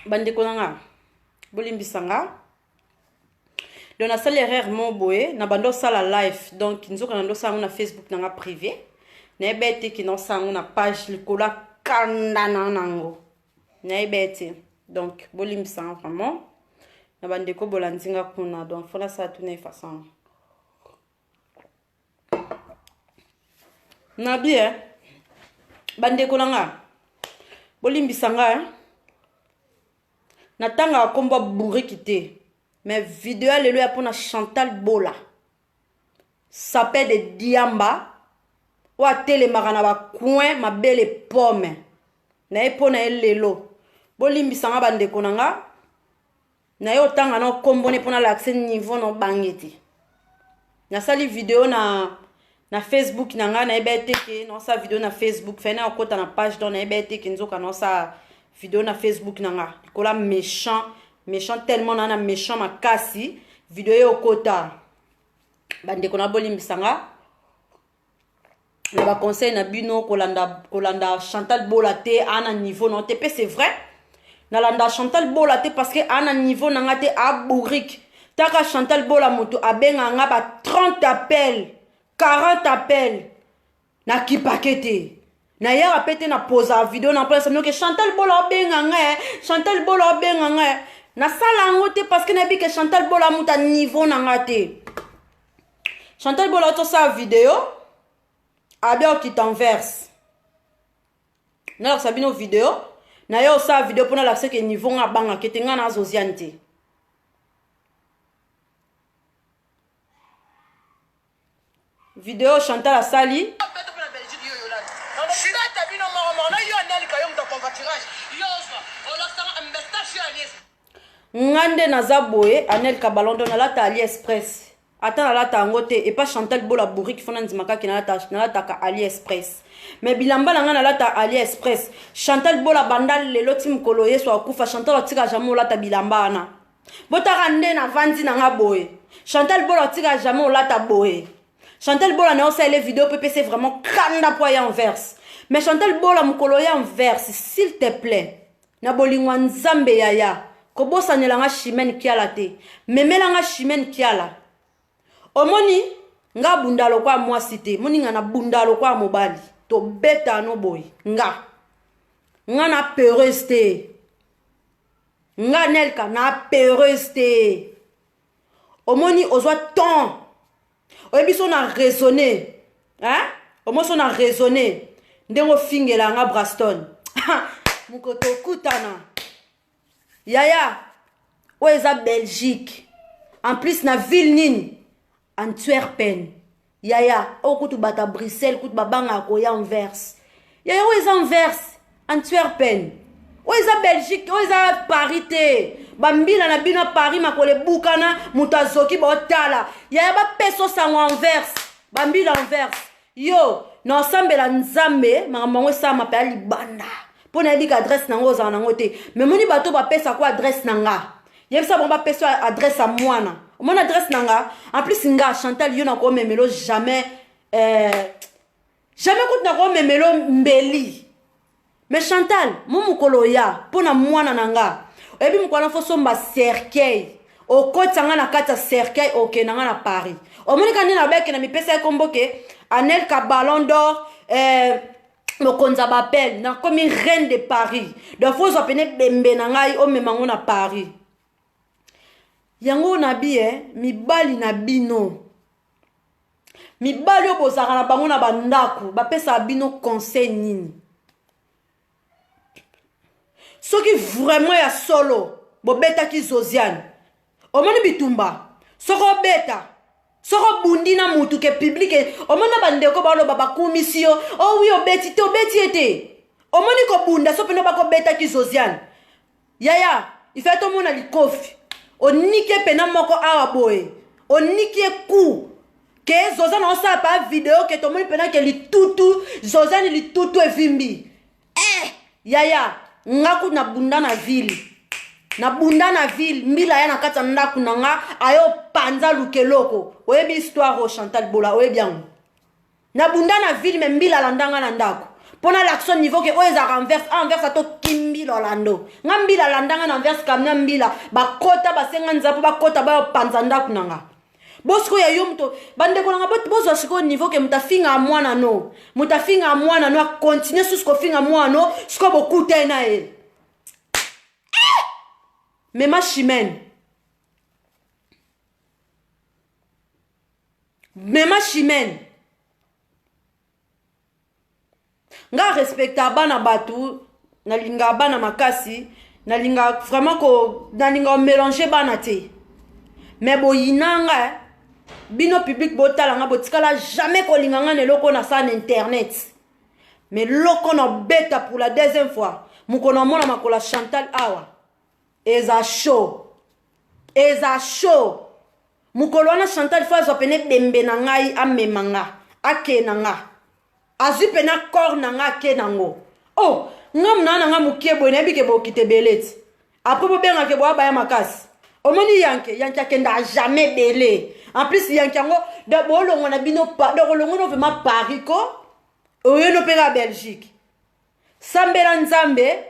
bandeko nanga bolimbisanga donc na sala erreur mo boye na bando sala live donc nzoka na ndo sango na Facebook nanga privé na ebete ki no sango na page likola kanda nango na ebete donc bolimbisanga vraiment na bandeko bolandinga kuna donc fona sa tuna façon na bien bandeko nanga bolimbisanga natanga komba bourrikité mais vidéo lelo ya pona Chantal Bola s'appelle de Diamba wa tele magana ba coin ma belle pomme na epona lelo bolimbisanga bandeko nanga na yo tanga no kombone pona l'accès niveau no bangeti na sali vidéo na Facebook nanga na ebete ke no sa vidéo na Facebook fait na okota na page don na ebete ke nzoka no sa vidéo na Facebook nanga kola méchant tellement nana méchant makasi vidéo yo okota bandeko na bolimbisanga na ba conseil na bino kolanda Chantal Bola te ana niveau non te pe c'est vrai na landa Chantal Bola te parce que ana niveau nanga te abourrik taka Chantal Bola moto abenga nga ba 30 appels 40 appels na kipakete na ya rapete na posa vidéo na presse que Chantal Bola benga nga Chantal Bola benga nga na sala ngote parce que na bi que Chantal Bola muta niveau nanga te Chantal Bola to sa vidéo abia qui t'enverse na sabino vidéo na yo sa vidéo pour na l'accès que niveau nga banga ketenga na zoziante vidéo Chantal Asali ngande naza boye Anel Kabalondo na lata AliExpress ata na lata ngote et pas Chantal Bola bourri qui fona nzimaka ki na lata ka AliExpress mais bilamba na lata AliExpress Chantal Bola bandal lelo tim kolo yeso akufa Chantal otika jamais lata bilamba na botaka nde na vandi na nga boye Chantal Bola otika jamais lata boye Chantal Bola na osa les vidéos PPC vraiment kanda po ya envers mais Chantal Bola mukolo ya envers s'il te plaît na bolingwa nzambe yaya kobosa nelanga chimene kiala te memelanga chimene kiala omoni nga bundalo kwa mwasi te moni nga na bundalo kwa mobali to beta no boy nga na peureuse te nga nelka na peureuse te omoni ozwa ton oyebiso na raisonner hein omoso na raisonner ndengo fingela nga Braston mukoto kutana yaya oeza Belgique en plus na ville nini Antwerpen yaya okutu bata Bruxelles kutu babanga koya Anvers yaya oeza Anvers Antwerpen oeza Belgique oeza Paris te bambila na bino Paris makole bukana mutazoki botala yaya ba peso sango Anvers bambila Anvers yo na osambela nzambe makambo sa mapela libanda pona yebika adresse nango ozala nango te mais moni bato bapesa ko adresse nanga yebisa bon bapesa adresse a mwana mon adresse nanga en plus nga Chantal yo na ko memelo jamais kout na ko memelo mbeli mais Chantal mon mukolo ya pona mwana nanga ebi mukwana fo somba cercueil okotanga na kata cercueil ok nanga na Paris omoni kandi na beke na mipesa komboke Anel Ballon d'Or mokonza bapel na komi reine de Paris donc faut appeler bembe na ngai o memango na Paris yango na bi mibali na bino mibali obozaka na bango na bandako bapesa bino conseil nini soki vraiment ya solo bobeta ki Zoziane omoni bitumba soko beta soko bundi na mutu ke public omona bandeko baloba bakumisio oh oui obeti ete omoni ko bunda so peno bako beta ki Zoziane yaya ifa to mona likofi onike pena moko awa boye onike ku ke Zoziane osa pa video ke to moni pena ke li tutu Zoziane li tutu evimbi yaya ngaku na bunda na ville mbila ya na kata ndaku nanga ayo panza lukeloko oyebi histoire o Chantal Bola oyebi yango na bunda na ville me mbila landanga na ndako pona l'action niveau que oza renverse ato kimbila lando ngambila landanga na renverse kamna mbila bakota basenga nzapo bakota ba panza ndaku nanga bosko ya yo mto bande kolanga bozo siko niveau que mutafinga mwana no mutafinga mwana no continue susko finga mwana no siko bokuta na ele mema chimene nga respecta bana batu nalinga bana makasi nalinga vraiment ko nalinga mélanger bana te mais boyinanga bino public botala nga botikala jamais ko linganga ne loko na sa internet mais loko na beta pour la deuxième fois mukona mona makola Chantal awa eza show mukolwana Chantal fois opene bembe na ngai amemanga akenanga azipena corps na nga kenango oh ngam na nga mukiebo na bike bokite beleti après bo benga ke bo abaya makasi omoni yanke akenda jamais belé en plus yanke ngo de bolongo na bino pa de bolongo no vraiment Paris ko oyo no pega Belgique sambela nzambe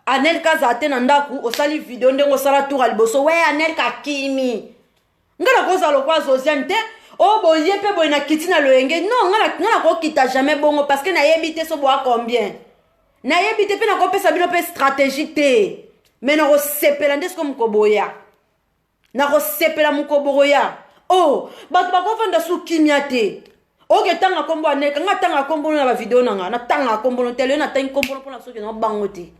Anelka zate na ndaku osali video ndengo sala tour aliboso we Anelka kimi ngala koza lokwa Zosiane oh boye pe boye na kitina loyenge non ngala ko kita jamais bongo parce que na yebite so boa combien na yebite pe na ko pesa bino pe stratégie te mais na ko sepela ndesko mkoboya na ko sepela mkoboya oh batu ba ko vanda su kimia te oke tanga kombo Anelka nga tanga kombo na ba video nanga na tanga kombo no tele na tanga kombo na so ke no bango te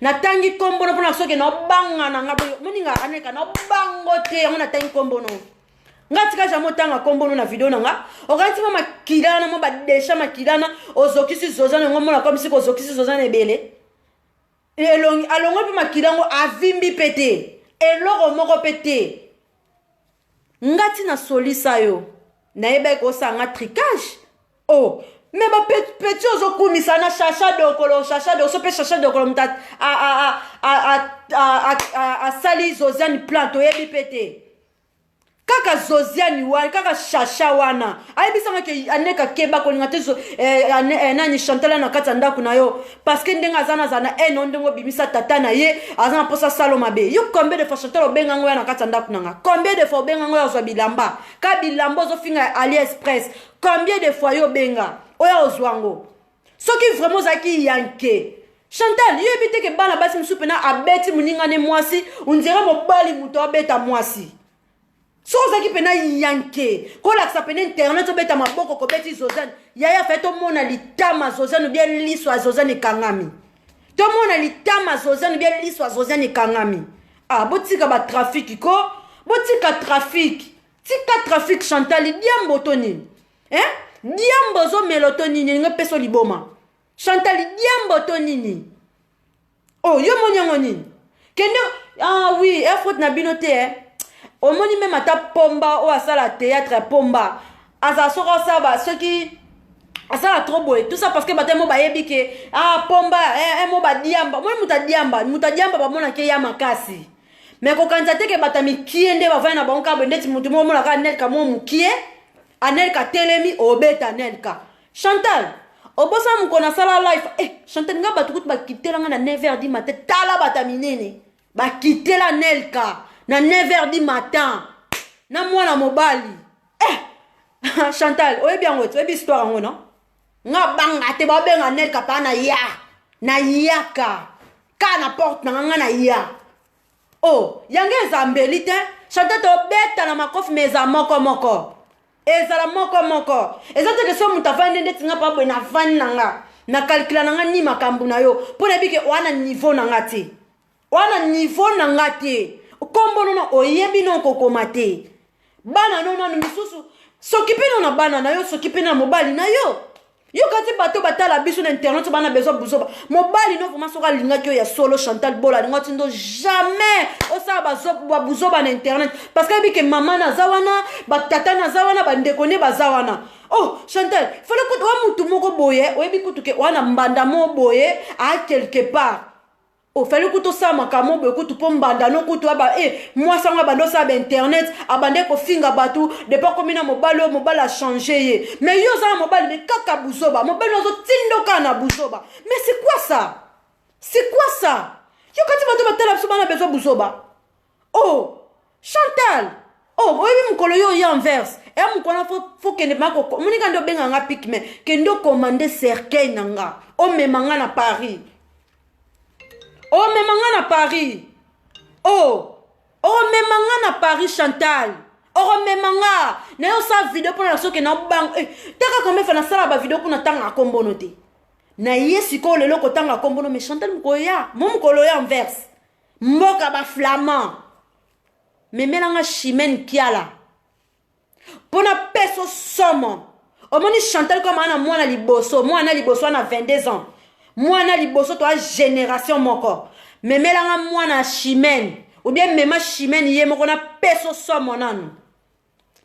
na tangi kombo no pona so ke no banga na ngabo moninga Anelka no bango te ngona tangi kombo no ngati ka jamo tanga kombo no na video nanga okanti ma makilana mo ba desha makilana ozokisi Zozane ngomo na komisi ko zokisi Zozane ebele elongi alongo pe makilango avimbi pete eloko moko pete ngati na solisa yo na yeba ko sanga tricage oh mais ba petit ozokumisa na chacha de so pe chacha de okolo mtat a sali Zosiane plante oyebi pete kaka Zosiane wana kaka chacha wana ayebisanga ke Anelka keba kolinga te nani Chantal na kati ndaku na yo parce que ndenga zana eno ndengo bimisa tata na ye azana posa saloma be yo combien de fois Chantal obenga ngo na kati ndaku nanga combien de fois obenga ngo ya bilamba ka bilamba zo finga AliExpress combien de fois yo benga oya ozwango soki vraiment zaki yanke Chantal yo ebite ke bana basi msupe na abeti muninga ne mwasi unzira mobali muto abeta mwasi so zaki pena yanke ko la sa pena internet obeta maboko ko beti Zosiane yaya fait to mona litama Zosiane bien liswa Zosiane kangami to mona litama Zosiane bien liswa Zosiane kangami ah botika ba trafic ko botika trafic Chantal diambo toni diambo zo melatonin nga peso liboma Chantal diambo tonini oh yo monyango nini kende ah oui effort na binote omoni même ata pomba o asala théâtre pomba asa soko saba ceux qui asala trop boy tout ça parce que batemo bayebi ke ah pomba mo ba diamba moi muta diamba ba mona ke ya makasi mais ko kanzate ke batami kiende ba vana ba onka bendeti mutu mo mona ka Anelka mo mukie Anelka telemi obeta Anelka Chantal obosa mukona sala life Chantal nga batukutu bakitela nga na 9h du matin tala bataminene bakitela Anelka na 9h du matin na mwana mobali Chantal oyebi yango oyebi histoire yango non nga banga te babenga Anelka pa na yaka ka na porte na nga na ya oh yange ezambeli te Chantal to beta na makofi meza moko ezala moko ezate ke so mutavande ndeti nga pa bwe na van nanga na calcula nanga ni makambu na yo pona bike wana niveau nanga te kombo nono oyebi no kokoma te bana nono misusu sokipe na bana na yo sokipe na mobali na yo kati bato batala biso na internet bana besoin buzoba mobali no vraiment soka linga kyo ya solo Chantal bola ngoti ndo jamais osa buzoba na internet parce que bike mama na zawana batata na zawana bandeko ne bazawana oh Chantal fallait que wa mutu moko boye oyebi kutuke wana mbanda mo boye a quelque part Oh, fallait que tout ça, ma camo, beaucoup tout pour m'bandano, que tout moi, ça, m'abando ça, internet, abandé pour finga batou, de pas comme une mobile a changé. Mais yo, ça, mobile, mais kaka bouzoba, mobile, nous tindo kana bouzoba. Mais c'est quoi ça? C'est quoi ça? Yo, quand tu vas te battre, on a besoin de bouzoba. Oh, Chantal. Oh, oui, mon coloyo y inverse. Et mon coloyo, faut que ne pas qu'on. Mon n'y a pas de benga nga pique, mais que nous commander cercueil nanga. Oh, mais manga na Paris. Oh, mais manga na Paris. Oh, mais manga na Paris, Chantal. Oh, mais manga. N'a yo sa vidéo pour la so que na bang. T'as combien fait na sala ba vidéo pour na tanga kombono te. Na yesi ko lelo ko tanga kombono mais Chantal mkoya. Mon coloyo inverse. Mboka ba flamand. Mais melanga chimène kiala pona peso somo omoni Chantal comme ana mwana liboso ana 22 ans mwana liboso toi génération moko mais melanga mwana chimène ou bien mema chimène ye moko na peso somo nanu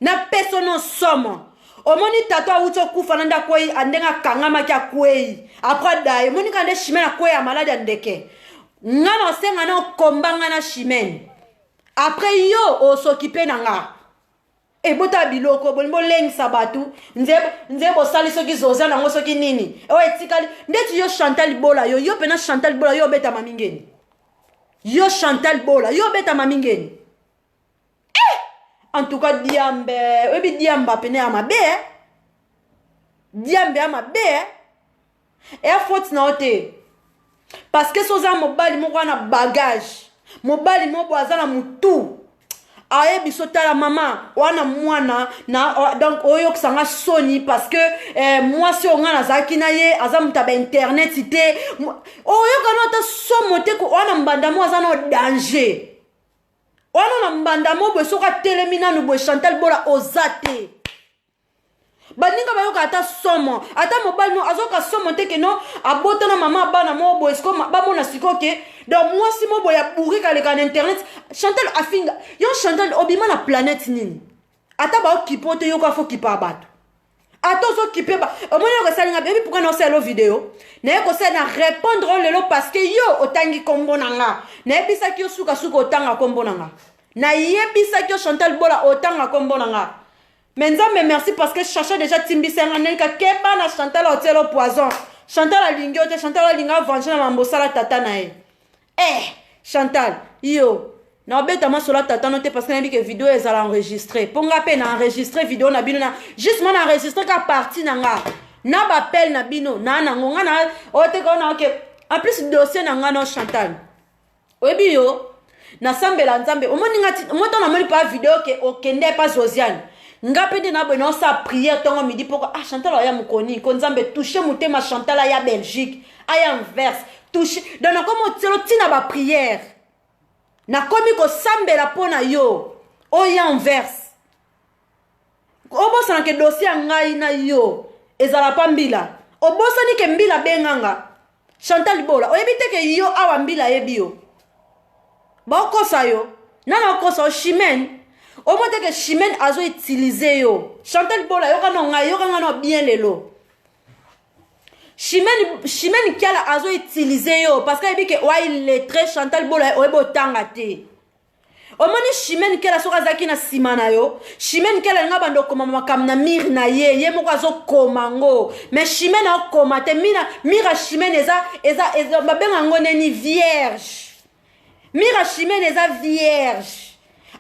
na peso no somo omoni tato auto kufa nanda koi andenga kangama kya kwei après dai moni kande chimène kwei ya malade andeke ngana senga na kombanga na chimène. Après yo s'occuper nanga e bota biloko bolimo leng sabatu nze bo sali soki zoza nango soki nini o etikali ndeti yo Chantal Bola yo pena Chantal Bola yo beta mamingeni yo Chantal Bola yo beta mamingeni en tout cas diambe ebi diamba pene amabe diambe amabe e faute na ote parce que soza mobali moko na bagage mobali mobo azala mutu aye biso tala mama wana mwana na donc oyo kisanga soni parce que moi si on a zaki na ye azamuta ba internet ite oyo kana ta somo te ko wana mbanda mo azana danger wana na mbanda mo bo soka telemina no bo Chantal Bola ozate baninga bayoka ata somo ata mobali no azoka somo te ke no abota na mama bana mo bo esko ba mona sikoke donc moi si mo bo ya bourri ka le kan internet Chantal afinga yo Chantal obima na planète nini ata ba okipote yo ka fo kipa bato ata zo kipe ba omoni ko salinga bebi pourquoi no selo vidéo na ko sa na répondre lelo parce que yo otangi kombo nanga na ebisa ki yo suka otanga kombo nanga na yebisa ki yo Chantal Bola otanga kombo nanga. Mais merci parce que je cherchais déjà Timbi Senganelka keba na Chantal hotel au poison. Chantal a lingiote, Chantal a linga venger na mambosala tata na e. Chantal, yo. Na beta ma sola tata note parce que na bi que vidéo est à enregistrer. Ponga pe na enregistrer vidéo na bino na juste na enregistrer ka partie na nga. Na ba appel na bino na ngonga na ote ko na ok. En plus dossier na nga no Chantal. Obi yo na sambela nzambe. Omoni ngati moto na moni pa vidéo ke okende pas Josiane. Ngapende na beno sa prière tongo midi pourquoi Chantal aya mukoni ko nzambe toucher mutema Chantal aya Belgique aya inverse toucher donc comme telo tina ba prière na komi ko sambela pona yo oya inverse obosa na ke dossier ngai na yo ezala pambila obosa ni ke mbila benganga Chantal Bola oyebite ke yo awa mbila yebio ba okosa yo nana okosa chimène. Au moins que chimène azo utilisé yo Chantal Bola yo kana no bien lelo chimène kiala azo utilisé yo parce que ebi ke wa il est très Chantal Bola o ebo tanga te au moins chimène kiala soka zaki na simana yo chimène kiala nga bando koma makam na mir na ye moko azo komango mais chimène a komate mira chimène eza babenga ngone ni vierge mira chimène eza vierge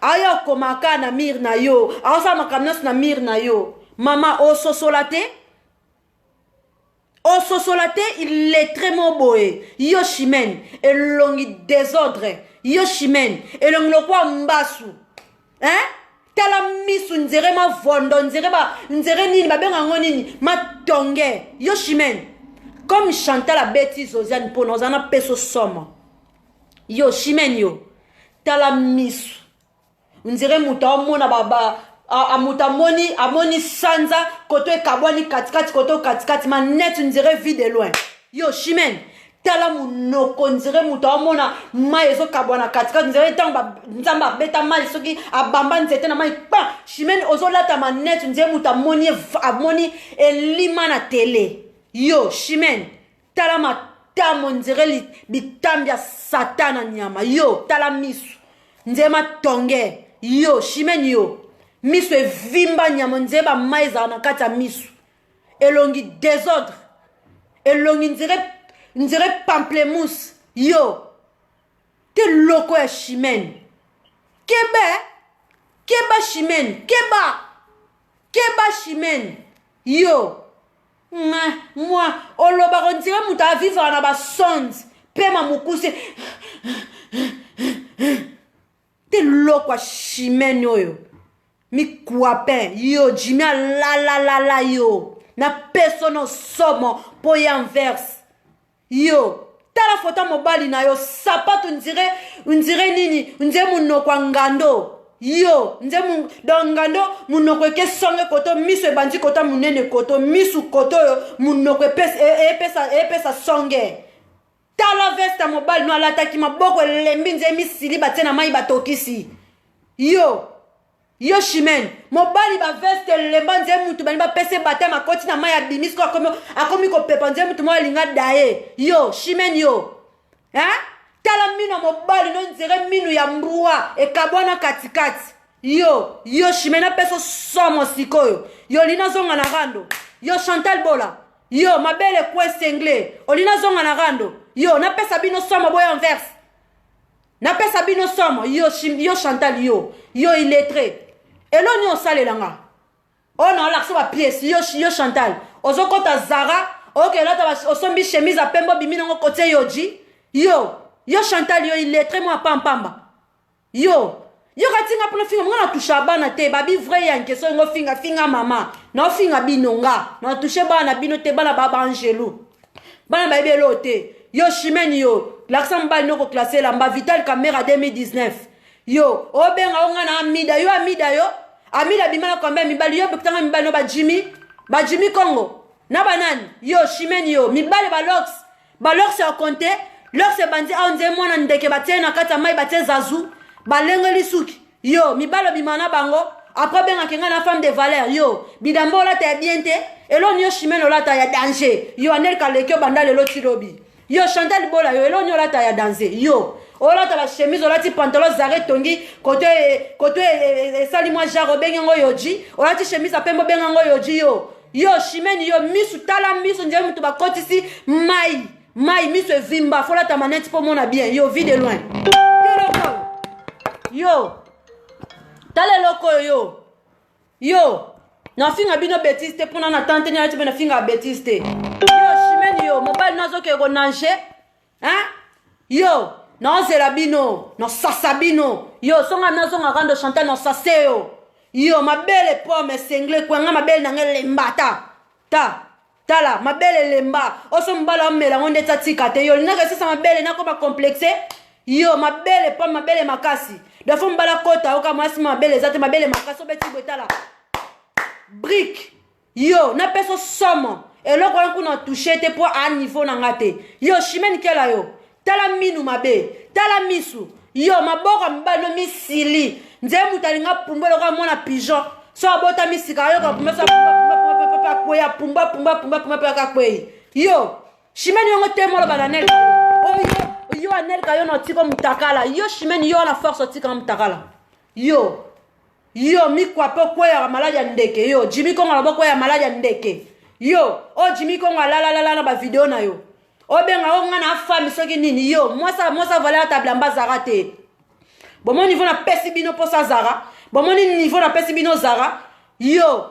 ayo komaka na mir na yo aosa makamnos na mir na yo mama o sosolate il est très moboé yo chimène elongi désordre yo chimène elongi lokwa mbasu tala misu nzere ma vondo nzere nini babenga ngo nini matonge yo chimène comme Chantal a bêtise Josiane pour nous ana peso somo yo chimène yo tala misu nzire muta omona baba amuta amoni sanza koto ekabwani katikati koto katikati manette nzire vide loin yo chimène tala munoko nzire muta omona mai ezokabwana katikati nzire ntango nzamba beta mali soki abamba nzete na mai pa chimène ozolata manette nzire muta amoni elima na tele yo chimène tala matamo nzere bitambi ya satana nyama yo tala misu nzema tonge yo Chimène yo misu evimba nyama nzere bamai ezala na kati ya misu elongi désordre elongi nzere pamplemousse yo te loko ya Chimène keba Chimène keba Chimène yo moi oloba konzira muta avivre na ba sons pema mukuse te lokwa Chimène oyo mi kuapen yo Jimmy la yo na personne somo po inverse yo tala foto mobali na yo sapato nzire nini nzire munokwa ngando yo nze ngando munoko ke songe koto miso ebandi koto munene koto misu koto munoko epesa songe tala veste mobali no alataki maboko elembi nze misili batena mai batokisi yo Chimène mobali ba veste lemba nze mutu bani ba pese bata makoti na mai abimisko akomi ko pepa nze mutu mo linga daye yo Chimène yo tala mino mobali no nzere minu ya mbua ekabwana katikati yo Chimène peso somo sikoyo yo lina zonga na rando yo Chantal Bola yo mabele kwese anglais olina zonga na rando yo na pesa bino somo boya inverse na pesa bino somo yo Chantal yo illettré eloni osalelanga ona lakso ba pièce yo Chantal ozokota Zara okelata osombi chemise a pembo biminongo kote yoji yo Chantal yo illettré moi pampamba yo katinga pona finga mwana toucha bana te babi vrai ya nkeso ngo finga mama na finga binonga na touche bana bino te bana baba Angelo bana baibelo te yo Chimène yo l'accent mbali noko classé la mba Vital Caméra 2019 yo obenga onga na amida yo amida bimana kwamba mibali yo bekutanga mibali no ba Jimmy Congo na banani yo Chimène yo mibali ba lox ya compte lox se bandi aonze mwana ndeke batie na kata mai batie zazu balengeli suki yo mibalo bimana bango après benga kenga na femme de valeur yo bidambo la ta bien te eloni yo Chimène la ta ya danger yo anel kalekyo banda lelo tirobi yo Chantal Bola yo eloni la ta ya danger yo ola ta ba chemise ola ti pantalon zare tongi koto sali moi jaro benga ngo yoji ola ti chemise apembo benga ngo yoji yo Chimène yo misu tala misu nje mutu ba kotisi mai misu evimba fola ta manette pour mona bien yo vie de loin yo tale loko yo na finga bino bêtise te pona na tante ni ati bena finga bêtise te yo Chimène yo mobile nazo ke ko nanje yo na zela bino na sasa bino yo songa nazo ngakando Chantal na saseo yo mabele pomme sengle kwanga mabele na ngele mbata tala mabele lemba oso mbala mela ngonde tatika te yo linaka sasa mabele nako ba complexe yo mabele pomme mabele makasi dafo mbala kota oka mwasi mabele zate mabele makasi obeti bwetala brique yo na peso somo eloko yanku na touché te po a niveau na ngate yo Chimène kela yo tala minu mabe tala misu yo maboko mbalo misili nze mutalinga pumbelo ka mona pigeon so abota misika yo ka pumesa pumba ka kwei yo Chimène yo ngotemo lo bananel yo anel ka yo no tiko mutakala yo Chimène yo na force tika mutakala yo mi kwa po ya maladi ya ndeke yo Jimmy Congo la ya maladi ya ndeke yo Jimmy Congo la na ba video na yo benga nga na femme soki nini yo moi ça valait table en bas Zara te bon mon niveau na pesi bino po sa Zara bon mon niveau na pesi bino Zara yo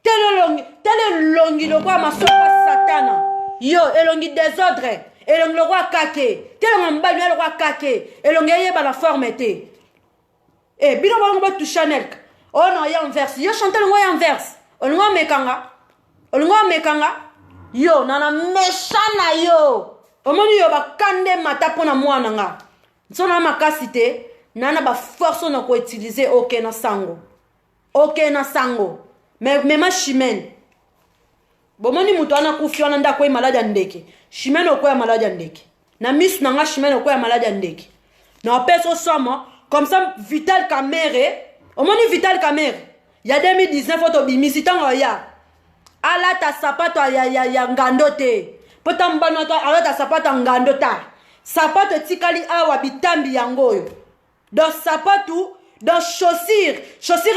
tele longi lo kwa masopa satana yo elongi désordre elongi lo kwa kake tele mbali lo kwa kake elongi yeba la forme te bino ba toucher non ya inverse yo Chantal ngo ya inverse olunga mekanga yo nana meshana yo omoni yo bakande mata pona mwana nga nsona makasi te nana ba force na ko utiliser na sango mais ma Chimène bomoni mutu ana kufiona nda ko maladi ya ndeke Chimène okoya maladi ya ndeke na misu nanga Chimène okoya maladi ya ndeke na peso somo comme ça Vital Caméra omoni Vital Caméra ya 2019 photo bimisi tango ya ala ta sapato ya ngando te pota mbano alata sapato ngando ta sapato tikali awa bitambi yangoyo dans sapato dans chaussure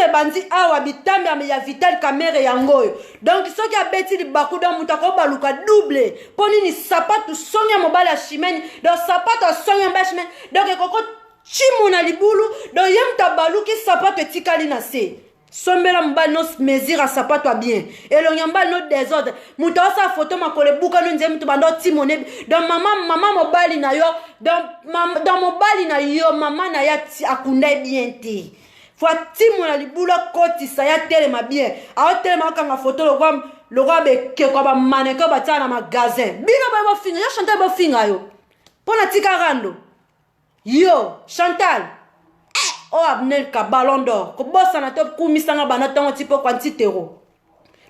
et bandi awa bitambi ya Vital Kamerhe yangoyo donc soki abeti libaku dans mutako baluka double poni ni sapato sonya mobile ya Chimene dans sapato sonya mobile Chimene donc ekoko chimuna libulu donc yem tabaluki sapato tikali na se sombela mba no mesure sapato bien elongi mba no désordre muto sa photo makole buka no nzem to bando timone donc mama mobali na yo dans mobali na yo mama na ya akunda bien te faut timona libula koti sa ya telema bien a telema kanga photo le roi be ke ko ba maneka ba tana magasin bino ba finga yo Chantal ba finga yo pona tika rando yo Chantal oh Abnel ka ballon d'or ko bossa na top kumisanga bana tongo tipo quantitero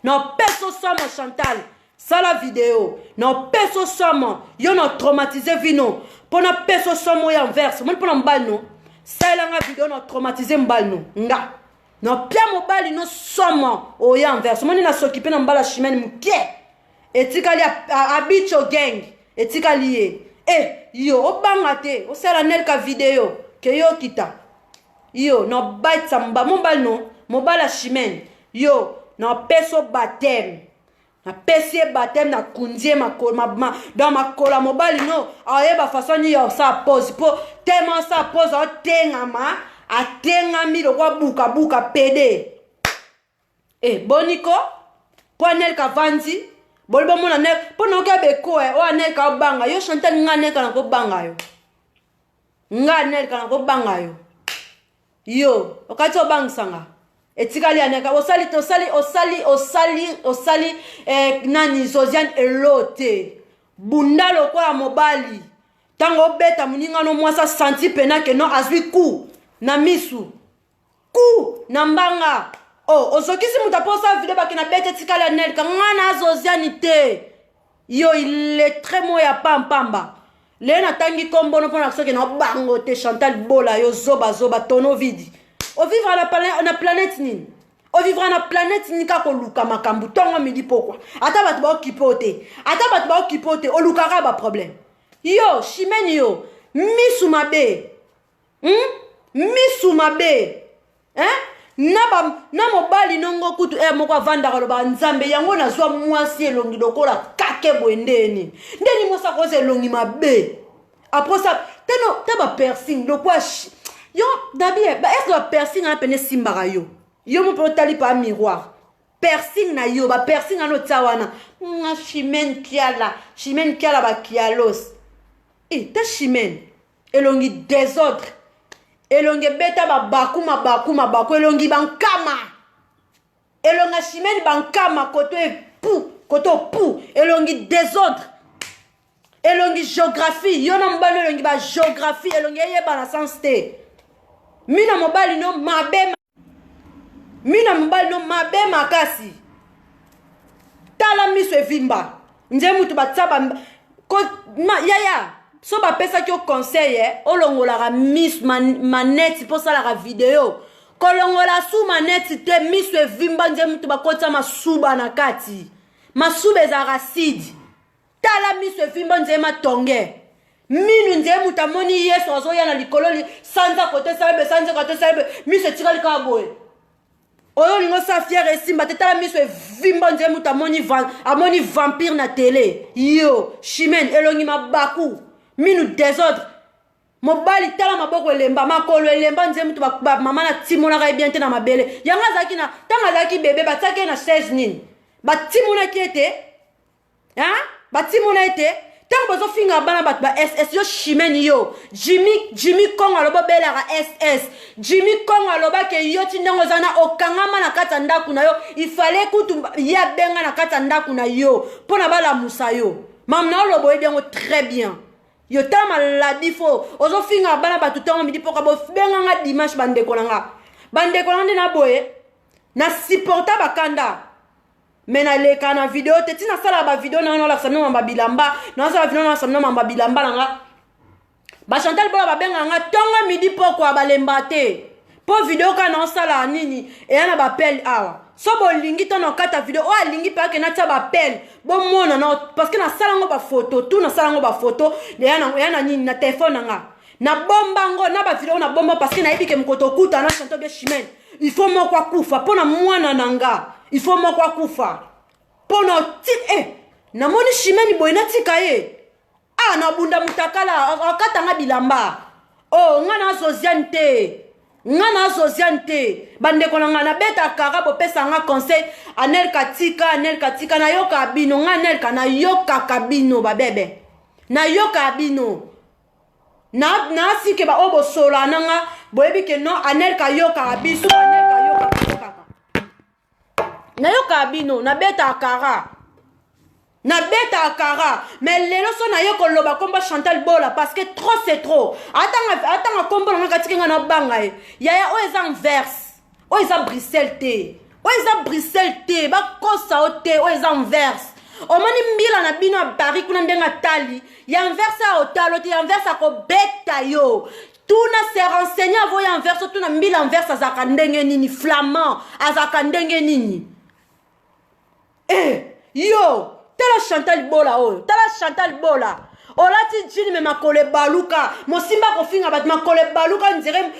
no peso somo Chantal sala vidéo no peso somo yo no traumatisé vino pona peso somo ya inverse mon pona mbal no sala nga vidéo no traumatisé mbal no nga no pia mobali no somo o ya inverse mon na s'occuper na mbala Chimene mkie etikali abicho gang etikali yo obangate o sala nel ka vidéo ke yo kita yo no bite samba mobile no mobile Chimene yo no peso baptême na pesie baptême na kundie dans ma kola mobile no ayeba façon ni yo sa pose po tellement sa pose o tengama atengami lo kwa buka pede boniko po nel ka vanzi bolbo mona nek po no ka beko o anel ka banga yo Chantal ngane ka na ko banga yo ngane ka na ko banga yo yo wakati obangsanga etikali aneka osali nani Josiane elote bundalo kwa mobali tango beta muninga no mwasa santi pena ke no azwi ku na misu ku na mbanga ozokisi mutaposa video bakina beta etikali aneka ngana Josiane te yo il est très moya pampamba Lena tangi kombo no pona soki na bango te Chantal bola yo zoba tono vidi. O vivre na planète nini? O vivre na planète nini ka ko luka makambu tongo midi pokwa. Ata bat ba okipote o lukara ba problème. Yo Chimene yo misu mabe. Misu mabe. Na mobali nongo kutu moko vanda ko ba nzambe yango na zwa mwasi elongi lokola kake bwendeni ndeni mosa koze elongi mabe après ça taba piercing lo kwa yo dabie ba est-ce que piercing na pene simbara yo mo potali pa miroir piercing na yo ba piercing na no tsawana Chimene kiala ba kialos ta Chimene elongi désordre elongi beta ba baku elongi bankama elonga Chimene bankama koto pu elongi désordre elongi géographie yo na mbalo elongi ba géographie elongi yeba na sens te mina mobali no mabe makasi tala miso evimba nje mutu batsaba ko yaya so ba pesa ki o conseil olongola ka miss manette pour ça la vidéo kolongola sous manette te miso evimba nje mutu bakotsa masuba na kati masuba za acide tala miso evimba nje matonge minu nje mutu amoni yesu azoya na likololi sanza kote salbe miso tikali ka boye oyo lingo sa fière esimba te tala miso evimba nje mutu amoni vampire na télé yo Chimene elongi mabaku minu désordre mobali tala maboko elemba makolo elemba nze mutu ba mama na timona ka bien te na mabele yanga zaki na tanga zaki bébé batake na 16 nini batimona kiete batimona ete tango bazo finga bana bat ba SS yo Chimene yo Jimmy Kong aloba bela ka SS Jimmy Kong aloba ke yo tindango zana okangama na kata ndaku na yo il fallait kutu ya benga na kata ndaku na yo pona bala musa yo mamna olobo bien très bien yo ta maladi fo ozo finga bana batu tongo midi poka bo benga nga dimanche bandeko nanga na boye na supporta bakanda mena leka na video te tina sala ba video na no la samno mamba bilamba na sala video na samno mamba bilamba nga ba Chantal bola ba benga nga tongo midi pokwa balemba te po vidéo kana osala nini eya na bapele awa so bolingi to na kata vidéo o alingi mpe ake natia bapele bomona na parce que nasala ngo bafoto tu nasala ngo bafoto eya na nini na telefone nanga na bomba ngo na bavidéo na bomba parce que nayebi ke mokoto okuta na chanto bie Chimène il faut moko akufa mpo na mwana nanga il faut moko akufa mpo na namoni Chimène boye natika ye na bunda mutakala akatanga bilamba nga na Zoziane te bandeko na nga na beta kara bopesa nga conseil Anel Katika na yoka bino nga Anel na yoka kabino babebe na yoka bino na asike ba obo sola nanga boyebi ke no Anel ka yoka biso Anel ka yoka na yoka bino na beta kara mais lelo so na yo koloba komba Chantal Bola parce que trop c'est trop atanga kombo nga katika na banga yaya o eza inverse o eza Bruxelles te ba kosa o te o eza inverse o mani mbila na bino a Paris kuna ndenga tali ya inverse a otalo te ya inverse a ko beta yo tuna se renseigner avo ya inverse tuna mbila inverse azaka ndenge nini flamand azaka ndenge nini yo tala Chantal Bola olati jini me makole baluka mosimba kofinga bat makole baluka ndire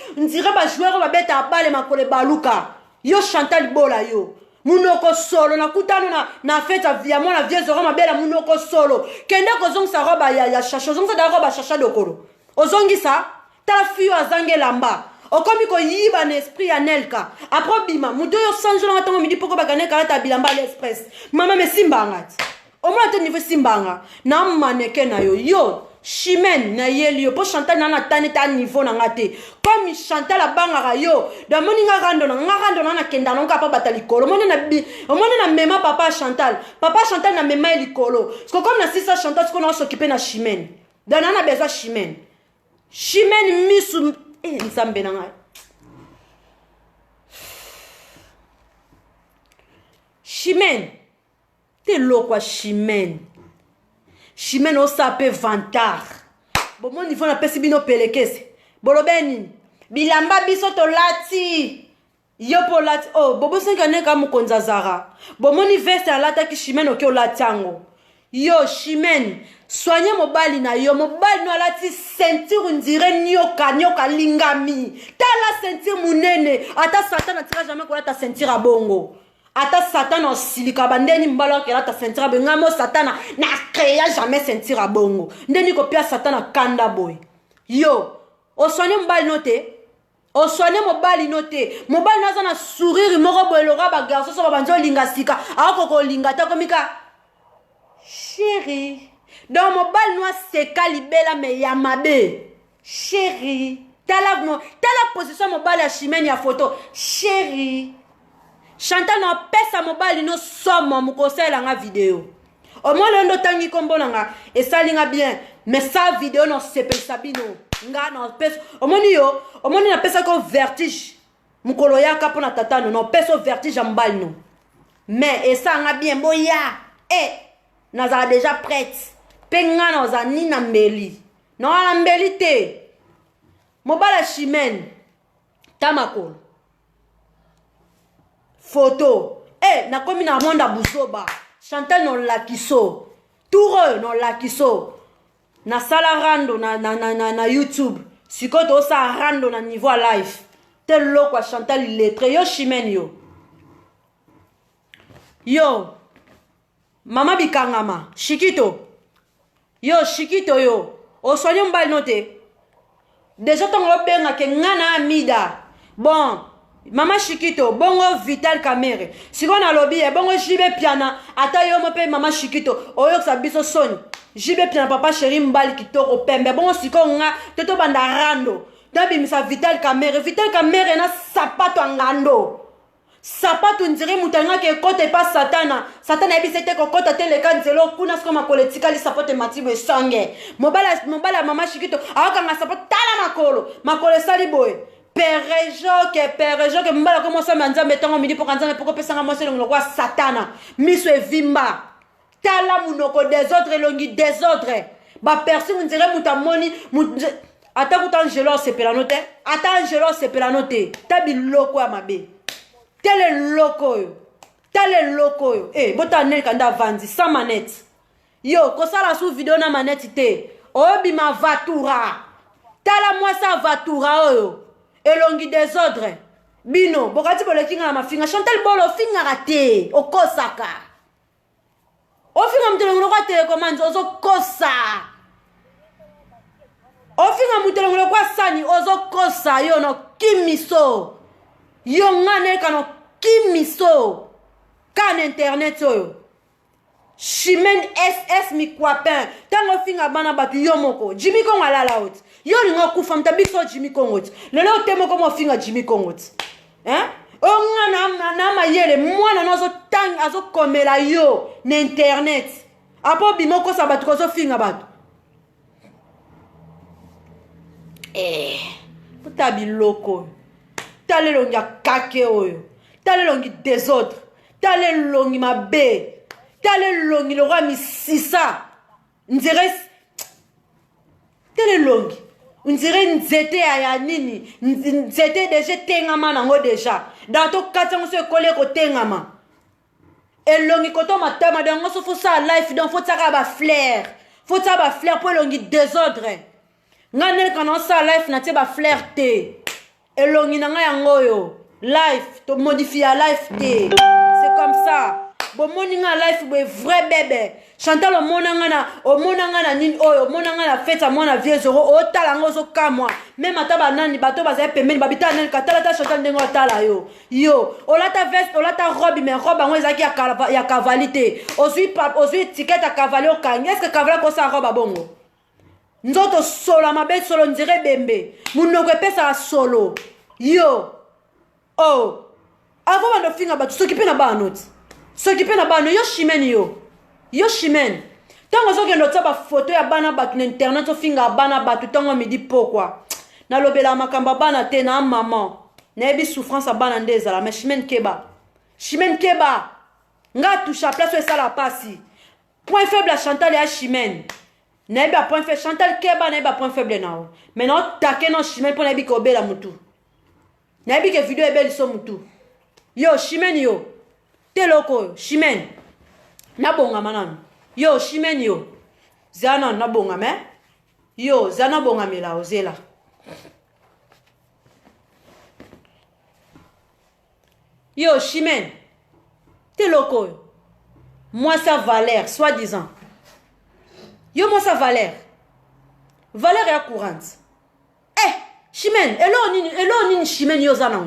ba joueur ba beta bale makole baluka yo Chantal Bola yo munoko solo na kutano na fête via mona vieux zoro mabela munoko solo kende kozongisa roba ya chacha ozongisa da roba chacha dokolo ozongisa tala fiyo azange lamba okomi ko yiba na esprit ya Nelka après bima mudo yo sanjo na tango midi poko bagane kala ta bilamba l'express mama mesimba ngati au moins te niveau simbanga na maneke na yo Chimène na yeli yo po Chantal na tane ta niveau na ngate comme Chantal la banga yo da moni nga rando na kenda non ka pa batalikolo moni na mema papa Chantal na mema elikolo parce que comme na sisa Chantal qu'on s'occuper na Chimène da na besoin Chimène misu nsambe na nga Chimène te lokwa Chimène o sape vantard bon mon niveau na pesi bino pelekese bolobeni bilamba biso to lati yo po lati bobo senga neka mukonza zara bon mon veste alata ki Chimène oke olatango yo Chimène soigne mobali na yo mobali no alati ceinture ndire nyoka lingami tala ceinture munene ata Satan atira jamais ko lata ceinture abongo ata Satan osilika bandeni mbalo kela ta ceinture bengamo Satan na créa jamais ceinture a bongo ndeni ko pia Satan kanda boy yo o soigner mbali mobali naza na sourire moko boy lora ba garçon so banzo linga sika akoko linga ta komika chérie dans mobali noa seka libela me ya mabe chérie tala position mobali ya Chimène ya photo chérie Chantal na pesa mobali no somo mukosela nga vidéo au moins londo tangi kombo nga esali nga bien mais sa vidéo no sepesa bino nga na pesa au moins na pesa ko vertige mukolo yaka pona tatano no pesa vertige mbali no mais esa nga bien boya naza déjà prête penga na za ni na mbeli no na mbeli te mobala Chimène tamakolo photo na komi na monda buzoba Chantal non lakiso toure non lakiso na sala rando na YouTube sikoto sa rando na niveau live tel lokwa Chantal lettre yo Chimène yo mama bikangama shikito yo o soignon mbali note déjà tongo benga ke ngana amida bon mama Shikito bongo Vital Kamere sikona lobby bongo jibe piana ata yo mope mama Shikito oyo sa biso soni jibe piana papa chéri mbali kitoko pembe bongo sikonga toto banda rando dabi misa Vital Kamere na sapato ngando sapato ndire mutanga ke kote pa satana ebisete ko kota teleka nzelo kuna skoma politika li sapote matibo esange mobala mama Shikito akanga sapato tala makolo sali boy Perejo que mbala comme ça manzambe tango midi pour kanzambe pour pesanga moi c'est le satana miso evimba tala munoko des autres elongi des autres ba personne on dirait mutamoni ata kuta Angelo sepelano te ata Angelo sepelano te ta biloko ya mabe tele loko yo bota Anel kanda vandi sans manette yo kosala sous vidéo na manette te obima vatura tala mwasa vatura oyo elongi désordre bino bokati bolekinga na mafinga Chantal Bolo finga te okosaka ofinga mutelongo kwa telecommande ozokosa ofinga mutelongo kwa sani ozokosa yo no kimiso yo ngane kano kimiso kan internet oyo Chimène SS mikwapin tango finga bana batu yo moko Jimmy Kongo alala oti yo lingo kufa mtabikso Jimmy Kongo oti lelo temo komo finga Jimmy Kongo oti na mayele mwana nazo tang azo komela yo na internet apo bimoko sa batu kozo finga batu puta biloko talelongi akake oyo talelongi désordre talelongi mabe talelongi le roi misisa nzere talelongi nzere nzete ya nini nzete deja tengama nango deja dato katango so ekole ko tengama elongi koto matama dango so faut ça life donc faut ça ba flair faut ça ba flair pour elongi désordre ngane kana ça life na te ba flair te elongi nanga yango yo life to modifier life te c'est comme ça bon moninga life be vrai bébé Chantal omonanga na nini oyo omonanga na fête mwana vieux zoro o tala ngo zo kamwa même ataba nani bato baza pembeni babita nani katala ta Chantal ndengo tala yo olata veste olata robe mais robe ngo ezaki ya cavalite ozui ticket ya cavalier okangi est-ce que cavalier ko sa robe bongo nzoto solo mabe solo ndire bembe munoko epesa solo avant bando finga batu soki pe na banoti soki pe na bano yo Chimène yo Chimène tango zokendo tsa ba photo ya bana batu na internet ofinga bana batu tango midi pokwa na lobela makamba bana te na maman na ebi souffrance bana ndezala mais Chimène Keba nga toucha place ça la pasi point faible à Chantal et à Chimène na ebi point faible Chantal Keba na ebi point faible nao mais non take non Chimène pour na ebi ko bela mutu na ebi ke vidéo ebeli so mutu yo Chimène yo teloko Chimène nabonga manano yo Chimène yo zana nabonga me yo zana bonga mela ozela yo Chimène teloko moi ça Valère soi-disant yo moi ça Valère est courante Chimène elo nini Chimène yo zana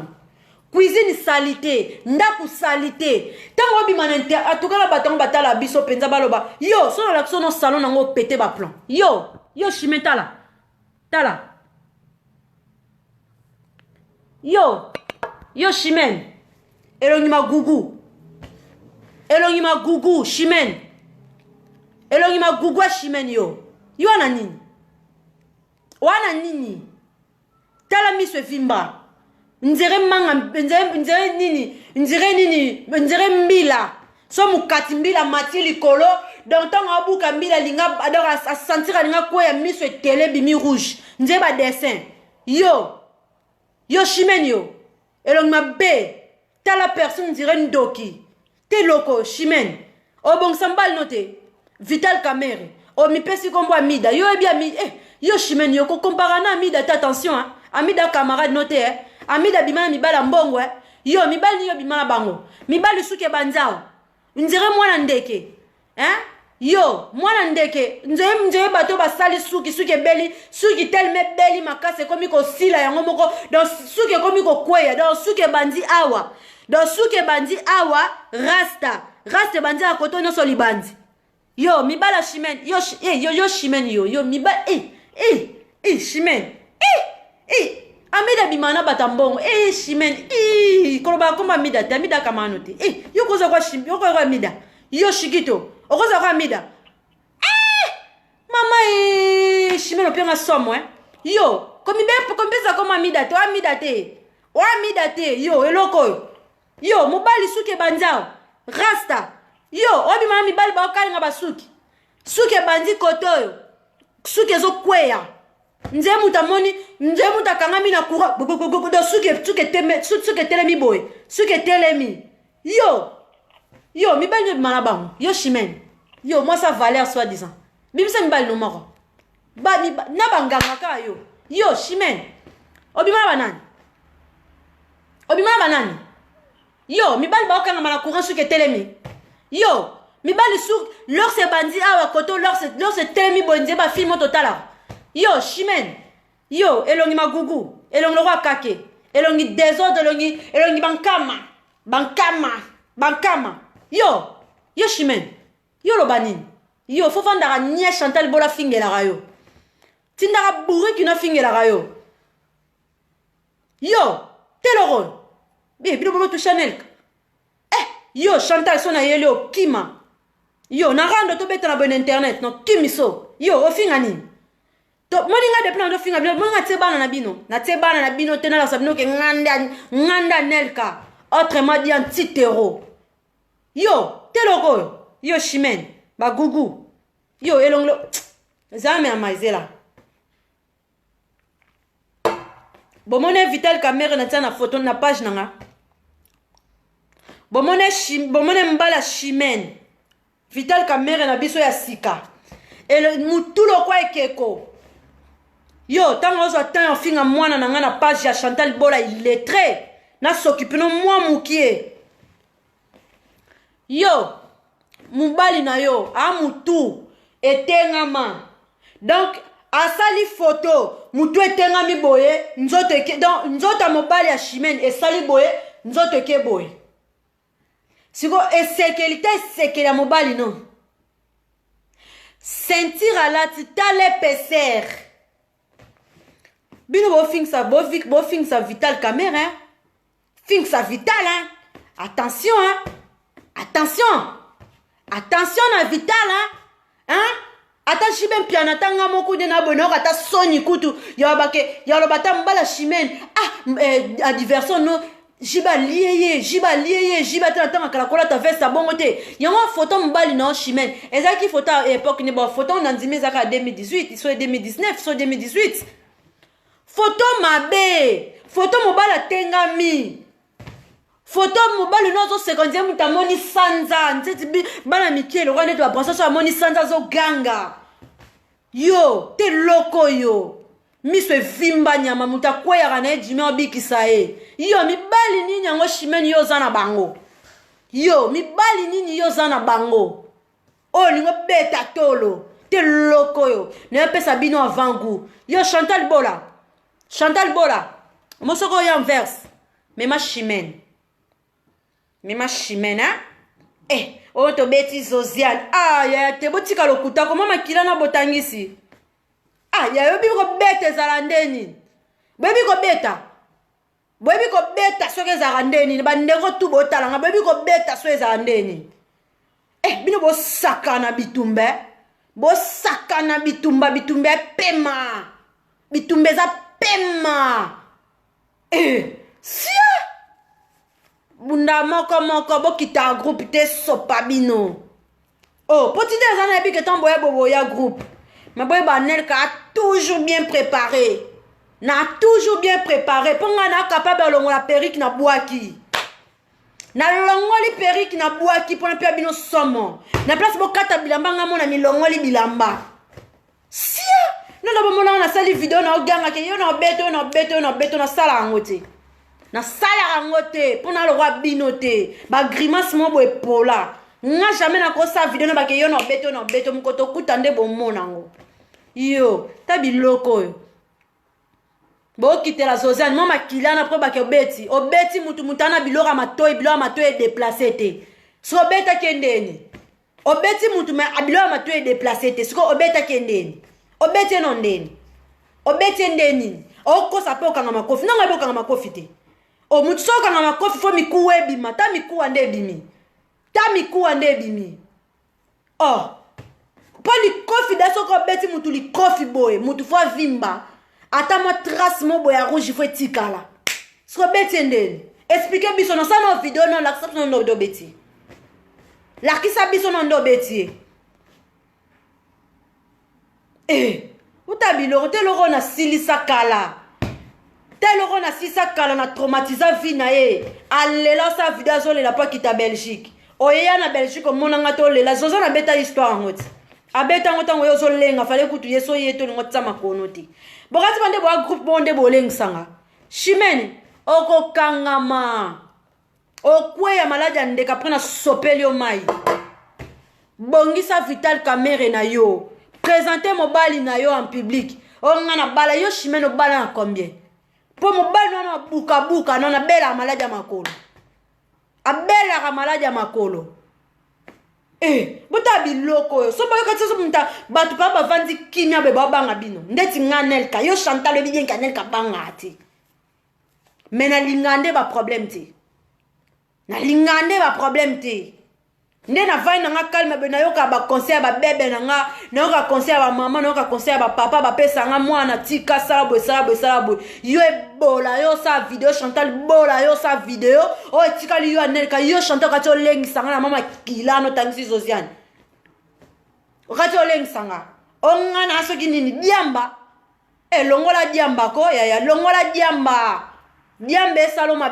cuisine salité ndaku salité tango bimanente atukala batango batala biso penza baloba yo sono la sono salon nango pété ba plan yo Chimène tala yo Chimène elongi ma gugu Chimène elongi ma gugu Chimène yo wana nini tala miso vimba nzere manga nzere mbila so mukati mbila mati likolo donc tango abuka mbila linga adora a sentir linga ko ya miso télé bimi rouge nzere ba dessin yo Chimène yo elong mabe tala personne nzere ndoki te loko Chimène obong sambal note Vital Kamere o mi pesi kombo amida yo ebi ami yo Chimène yo ko comparana amida attention amida camarade note Amida bimana mibala mbongo yo mibali yo bimana bango mibali suke banzao nzere mwana ndeke yo mwana ndeke nzere bato basali suki beli suki telme beli makase komi ko sila yango moko donc suki komi ko kweya donc suki bandi awa rasta bandi akoto nyoso libandi yo mibala Chimène yo Chimène yo mibala Chimène Amida bimana batambongo Chimène koloba koma amida te amida kamano te yo koza kwa Chimène yo kwa amida yo shikito okoza kwa amida mama Chimène openga somo yo komipesa koma amida te yo eloko yo mobali suke banzao rasta yo obimana mibali ba okalinga basuki suke bandi koto yo suke zo kweya nze mutamoni nze mutakangami na courant do suke telemi boy suke telemi yo mibali manabango yo chimène yo moi ça valeur soi-disant bimisa mibali no moko na banganga ka yo chimène obimana banani yo mibali baokanga na courant suke telemi yo mibali sur leur se bandi awa koto leur se telemi bonze ba film total yo chimène yo elongi magugu elongi roi kake elongi désordre elongi bankama yo chimène yo lobanini yo fofandaka nia Chantal Bola fingelaka yo tindaka bourri kina fingelaka yo telorol bino bobo tu Chanel yo Chantal sona yele o kima yo na rando to beta na bon internet no kimiso yo ofinga nini to moninga de plan do finga bino moninga tsebana na bino tena la sabino ke nganda nelka autrement dit antitero yo teloko yo chimène bagugu yo elonglo zame amaizela bomone Vital Kamerhe na tia na photo na page nanga bomone mbala chimène Vital Kamerhe na biso ya sika mutulo kwa ekeko yo tango ozo atan finga mwana nanga na page ya Chantal Bola illettré na s'occupe no mwa mukie yo mubali na yo amutu etengama donc asali photo mutu etengami boye nzoto mobali ya chimène esali boye nzoto ke boye siko esekeli ya mobali no sentir alati tale peser bino bofingisa Vital Kamerhe fingisa Vital attention na Vital ata chimène piana tanga moko de na bonheur ata soni kutu ya bata mbala chimène a diversion no jiba lieye jiba tanga kala kola ta veste bongo te yango photo mbali na chimène ezaki photo à époque ni bon photo na ndimi zaka 2018 so 2019 so 2018 photo mabe photo mobala tengami photo mobali nozo secondaire mutamoni sanza nteti bana mikelo kwa neto bapensa so amoni sanza zo ganga yo te loko yo miso evimba nyama mutakweyaka na ejime obikisa yo mibali nini yango chimène yo za na bango yo mibali nini yo za na bango ningo beta tolo te loko yo nepesa bino avangu yo Chantal Bola mosoko yo inverse mema chimène oyo tobeti Zosiane yaya te botika lokuta koma makila na botangisi yaya oyebi kobeta ezala ndeni boyebi kobeta soki ezala ndeni bandeko tu botalanga boyebi kobeta so ezala ndeni bino bosakana bitumba epema bitumba eza pema sia bunda moko bokita groupe te sopa bino potite ezana yebi ke tan boye boboya groupe mais boye banelka a toujours bien préparé mponga na capable alongola perrique na bwaki nalongoli perrique na bwaki mpona mpe bino somo na place bokata bilamba nga mona milongoli bilamba sia nono bomonanga nasali video na ogangake yo na obeto nasala yango te nasalaka yango te mpona lokwa bino te bagrimase mo boye pola nga jamais nakosa video na bake yo na obeto mokoto okuta nde bomona yango yo ta biloko oyo bokitela Zosiane mo makilana mpo bake obeti mutu ana biloko ya matoyi edeplace te so obetaki ndeni obeti mutu biloko ya matoyi edeplace te siko obetaki ndeni obeti eno ndeni obeti ndeni okosa mpe okanga makofi nanga ebe okanga makofi te mutu so okanga makofi fo mikuwa ebima ta mikuwa nde ebimi mpo likofi da soko obeti mutu likofi boye mutu fo avimba ata mwa trace mo boye ya rouge fo etikala soko obeti ndeni explike biso nosala na video no lakisa biso ndo obeti lakisa biso ndo obeti Utabilo te loko na silisa kala. Te loko na silisa kala na traumatiza vie na ye. Alela sa video zo lela pa kita Belgique. Oyeya na Belgique omonanga to lela zoza na beta histoire ngoti. Abeta ngota ngoyo zo lenga fale kutu yeso yeto ngotsa makono ti. Bokati bande bo groupe bonde bo lengsanga. Chimene oko kangama. Okwe ya maladi ndeka prena sopeli o mai. Bongisa vital camere na yo. Présenter mobali na yo en public. On a bala yo Chimene bala na combien? Pour mobali na buka buka na bela maladi ya makolo. Abela ka maladi ya makolo. Buta biloko yo. So ba yo katso munta batu pa ba vandi kimia be ba banga bino. Ndeti nganel ka yo Chantal bi bien kanel ka banga ti. Mais na lingande ba problème ti. Na lingande ba problème ti. Nde na vai na nga calme be na yoka ba conseil ba bebe na nga na yoka conseil ba maman na yoka conseil ba papa ba pesa nga mwana tika sala bo yo ebola yo sa video Chantal bola yo sa video o tika li yo anel ka yo Chantal ka to lengisa nga na mama kilano tangisi Zosiane o ka to lengisa nga o nga na so kinini diamba longola diamba ko ya longola diambe saloma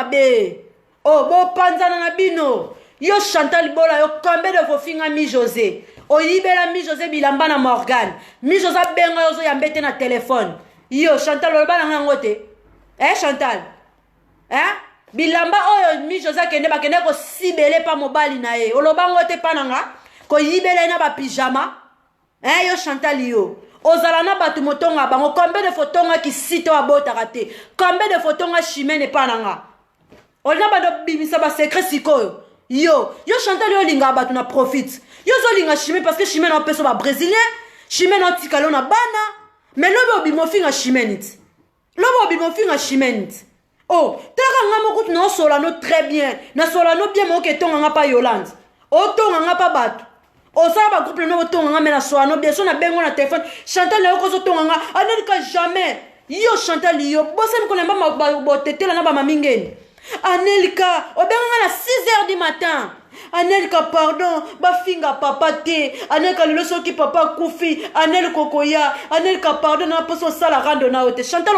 be oh, bo panzana na bino. Yo Chantal bola yo kambe de fofinga mi José. O yibela mi José bilamba na Morgan. Mi José benga yo zo yambete na téléphone. Yo Chantal loba na ngote. Chantal. Bilamba oyo mi José kende ba kende ko sibele pa mobali na ye. O loba ngote pananga ko yibela na ba pyjama. Yo Chantal yo. Ozala na batu motonga bango kambe de fotonga ki site wa botaka te. Kambe de fotonga Chimene pananga. On a pas bimisa ba secret sikoyo. Yo Chantal yo linga batu na profite. Yo zo linga Chimene parce que Chimene on peut so ba brésilien, Chimene on tikalo na bana. Mais lobo bimo finga Chimene. Lobo bimo finga Chimene. Oh, tala nga moko no solano très bien. Na solano bien mo ke tonga nga pa Yolande. O tonga nga pa batu. O sa ba groupe no tonga nga me na solano bien so na bengo na téléphone. Chantal yo ko so tonga nga anelika jamais. Yo Chantal yo bosse ko lemba ba tetela na ba mamingeni. Anelika, obenga na 6h du matin. Anelika, pardon, ba finga papa te. Anelika lelo soki papa kufi. Anel kokoya. Anelika, pardon, na poso sala rando na ote. Chantal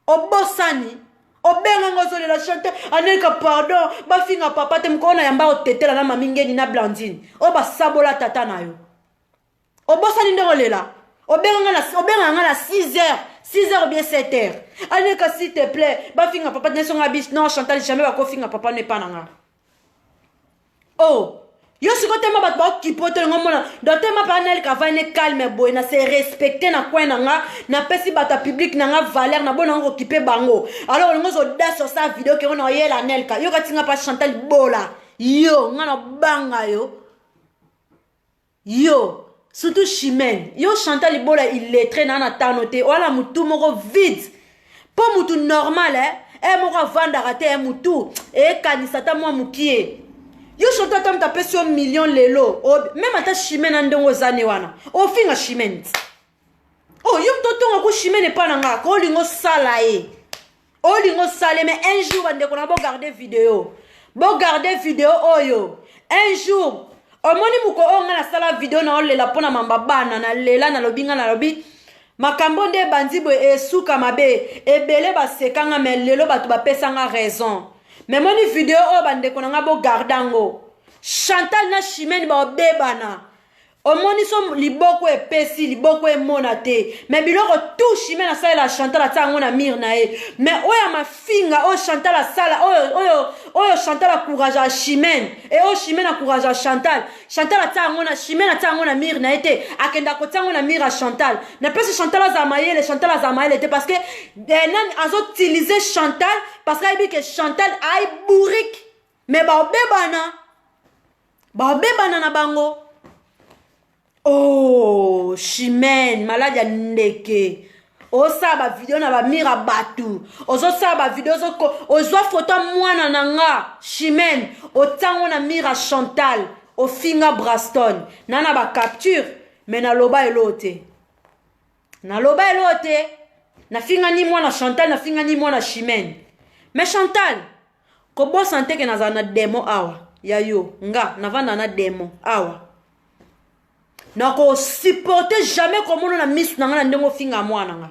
obosani. Obenga ngozo la Chantal. Anelika, pardon, ba finga papa te. Mkona yamba otetela na mamingeni na Blandine. Oba sabola tata na yo. Obosani ndenge lela. Obenga na 6h ou bien 7h. Allez, s'il te plaît. Ba finga papa ne son habit. Non, Chantal, jamais va ko finga papa ne pas nanga. Oh. Yo si kote ma bat ki pote ngomona. Dans tema panel ka va ne calme boy na se respecter na coin nanga na pesi bata public nanga valeur na bona ngo occupé bango. Alors ngozo da sur sa vidéo ke on oyela Nelka. Yo katinga pa Chantal bola. Yo ngana banga yo. Yo surtout Chimene. Yo Chantal bola il est très nana tanote. Wala mutu moko vide. Pas mutu normal moko vanda rate mutu kanisata moi mukie. Yo Chantal tam tapé sur million lelo. Même ata Chimene andongo zane wana. O finga Chimene. Oh yo mtoto ngako Chimene pa nanga ko lingo sala O lingo sale mais un jour ande ko na bo garder vidéo. Bo garder vidéo oyo. Un jour omoni muko onga na sala video na olela pona mamba bana na lela na lobinga na lobi makambo nde bandibo esuka mabe ebele basekanga me lelo batu bapesanga raison mais moni video o bande konanga bo gardango Chantal na Chimene ba obebana omoni so liboko epesi liboko emonate mais biloko tout Chimene asala la Chantal atango na mir na mais oya mafinga o Chantal asala oyo Chantal a courage à Chimene et o Chimene a courage à Chantal atango na Chimene atango na mir na ete akenda ko tango na mir à Chantal na pesi Chantal azamaye était parce que nan azo utiliser Chantal parce qu'il dit que Chantal ay bourrique mais ba obebana na bango. Oh, Chimene, malade ya ndeke. Osa ba video na ba mira batu. Ozo sa ba video ozo photo mwana nanga. Chimene, otango na mira Chantal, o finga Braston. Nana ba capture, mais na loba elote. Na finga ni mwana Chantal, na finga ni mwana Chimene. Mais Chantal, ko bo sante ke na zana demo awa. Ya yo, nga, na vanda na demo awa. nako supporter jamais comme on a mis na ngana ndemo finga mwana nga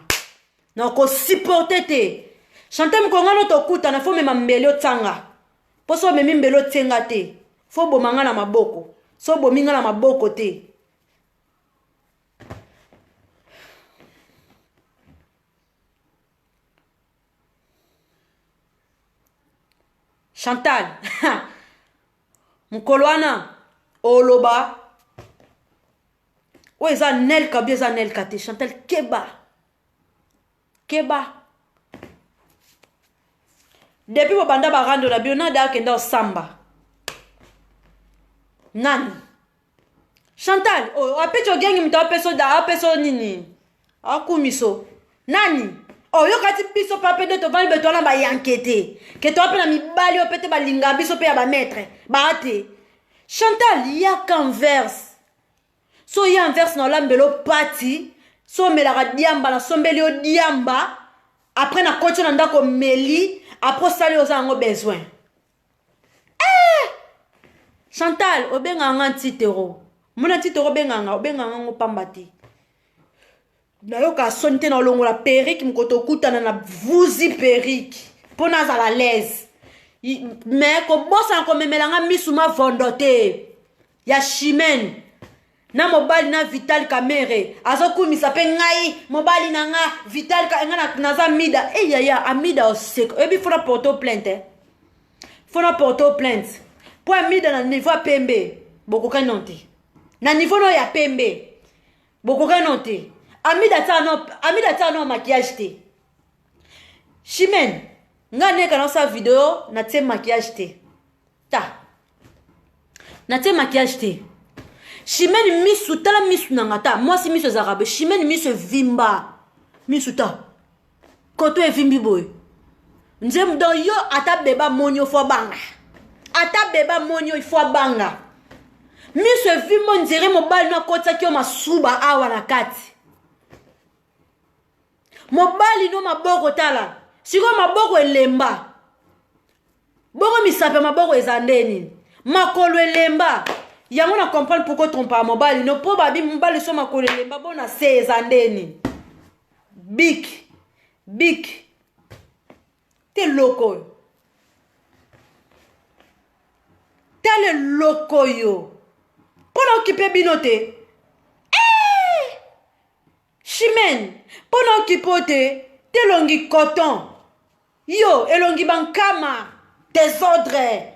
nako supporter te Chantal mkongano tokuta na fo mema mbele otanga poso memi mbele otsenga te fo bomanga na maboko so bominga na maboko te Chantal mkolwana oloba o eza nelka bi eza nelka te Chantal keba depuis bobanda barando na bio nada akenda osamba nani Chantal apecho gengi mta apeso nini akumiso nani yokati biso pape de to vali betona ba yankete ke to apena mibali opete balinga biso pe ya ba maître baate Chantal ya converse so ya inverse na lambelo party so melaka diamba na sombeli o diamba après na kocho na ndako meli après sali ozango besoin Chantal obenganga ntitero mona ntitero obenganga ngopambati na yoka sonte na longola perrique mkoto kutana na vuzi perrique pona za la l'aise mais ko bossa ko memelanga misuma vondote ya chimene na mobali na Vital Kamere azokumisa pe ngai mobali na nga Vital ka nga na za mida yaya amida oseko ebi fona porto plainte po amida na niveau pembe bokoka nonte na niveau no ya pembe bokoka nonte amida ta no maquillage te Chimene nga neka na sa video na te maquillage te na te maquillage te Chimene misu tala misu nangata moi si misu zarabe Chimene misu vimba misu ta koto e vimbi boy nzem do yo ata beba monyo fo banga ifo banga misu vimbo nzere mobali na kota kyo masuba awa na kati mobali no maboko tala siko maboko elemba boko misape maboko ezandeni makolo elemba yango na comprendre pourquoi trompa mobali no po babi mobali so makolo elemba bona se ezandeni big te loko tale loko yo pona occuper binote Chimene pona occuper te longi coton yo elongi bankama désordre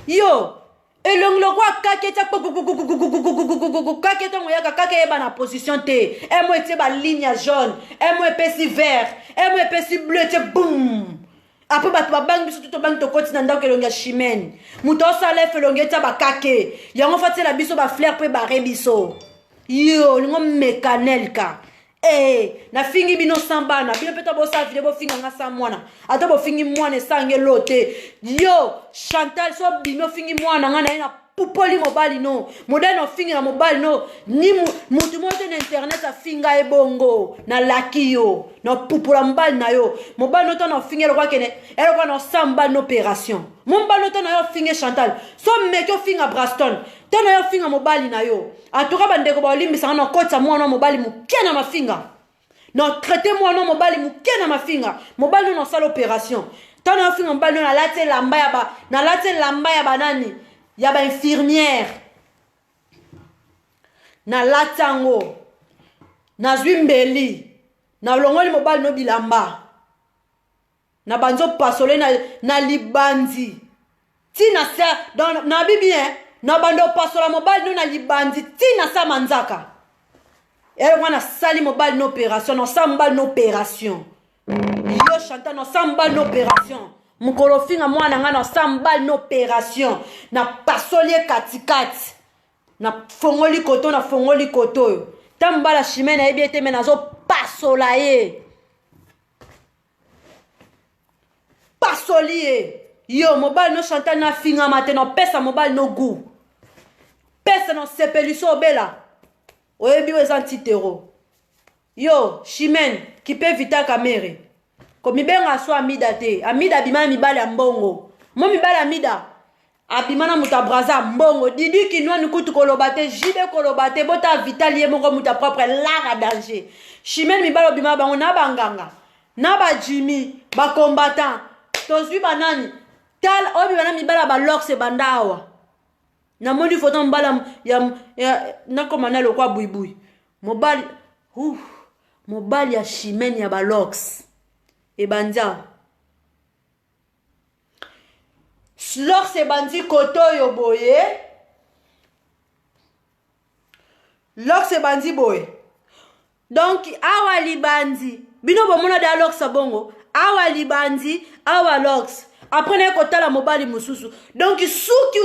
yo elongi lokwa kaketa kaketa moyaka kakeba na position te emo ete ba ligne jaune emo epesi vert emo epesi bleu te boum après bato babangi biso tuto bangi tokoti na ndako elongi ya Chimene moto osala efe elongi ete bakake yango fatela biso bafleur mpe bare biso yo lingo mekanelka na fingi bino sambana bino peta bosa vide bo finga nga sa mwana ata bo fingi mwana esange lote yo Chantal so bino fingi mwana nga na ina pupoli mobali no modèle no fingi na mobali no ni mutu mote na internet a finga ebongo na laki yo no pupola mobali na yo mobali no tana fingi lo kwa kene elo kwa no samba no opération mobali no tana yo fingi Chantal so meke finga Braston tana yo finga mobali na yo atoka bandeko ba olimbisa na kota mwana mobali mukena mafinga no traiter mwana mobali mukena mafinga mobali no sala opération tana yo finga mobali no na late lamba ya ba nani ya ba infirmière na latango na zwimbeli na longoli mobali no bilamba na banzo pasole na libandi tina sa na bibi na bando pasola mobali no na libandi tina sa manzaka wana sali mobali no opération no samba no opération yo Chantal no samba no opération mukolo finga mwana nga na samba no opération na pasoli katikati na fongoli koto tambala Chimene ebi ete me nazo pasola ye pasoli yo mobali no Chantal na finga mate no pesa mobali no gu pesa no sepeliso obela oyebi weza ntitero yo Chimene kipe Vital Kamere ko mibenga so amida te amida bima mibale mbongo mo mibale amida abimana muta braza mbongo Didi Kinwa nukutu kolobate jibe kolobate bota vitalier moko muta propre lara danger Chimène mibalo bima bango na banganga na ba Jimmy ba combattant tozwi banani tal obi bana mibala ba lox bandawa na moni photo mbala ya na komana lo kwa buibui mobali ya Chimène ya ba lox e banja Lox e bandi koto yo boye Lox e bandi boye donc awa libandi bino bomona da Lox bongo awa libandi awa Lox après na kotala mobali mususu donc suki